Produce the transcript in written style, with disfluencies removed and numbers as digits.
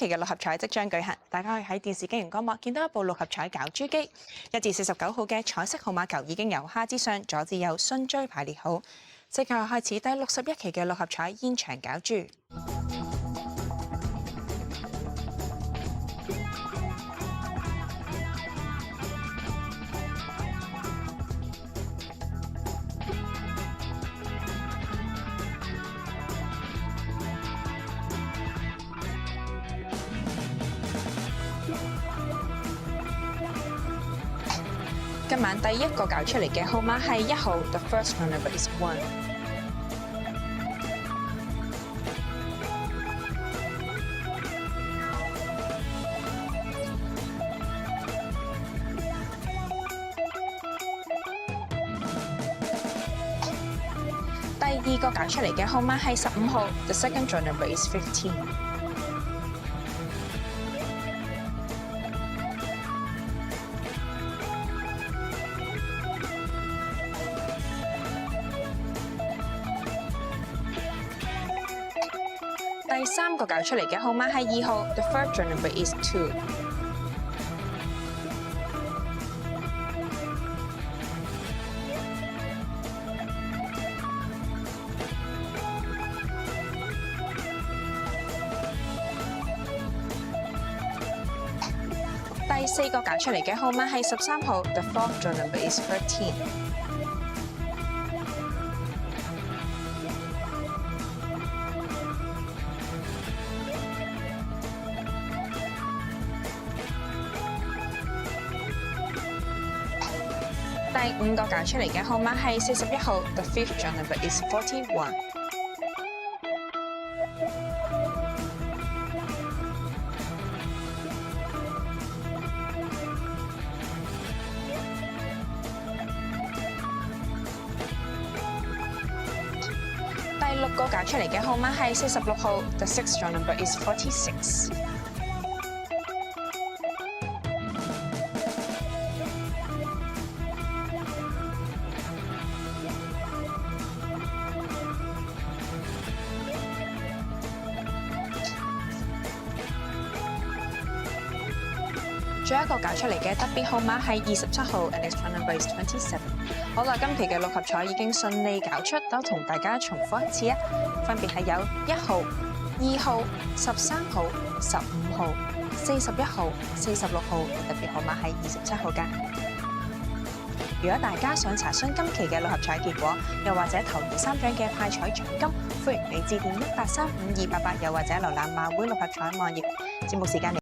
期嘅六合彩即將舉行，大家可以喺電視經營光幕見到一部六合彩攪珠機。1至49號嘅彩色號碼球已經由下至上、左至右順序排列好，即刻開始第61期嘅六合彩現場攪珠。今晚第一個攪出嚟嘅號碼係1號 ，The first round number is 1。第二個攪出嚟嘅號碼係15號 ，The second round number is 15。第三個攪出嚟嘅號碼係2號 ，The third round number is 2。第四個攪出嚟嘅號碼係13號 ，The fourth round number is 13。第五個攪出嚟嘅號碼係41號 ，The fifth round number is 41。第六個攪出嚟嘅號碼係46號 ，The sixth round number is 46。最後一個攪出嚟嘅特別號碼係27號 ，and its round number is 27。好啦，今期嘅六合彩已經順利攪出，都同大家重複一次啊！分別係有1號、2號、13號、15號、41號、46號，特別號碼係27號㗎。如果大家想查詢今期嘅六合彩結果，又或者頭二三獎嘅派彩獎金，歡迎你致電1835288，又或者瀏覽馬會六合彩網頁。節目時間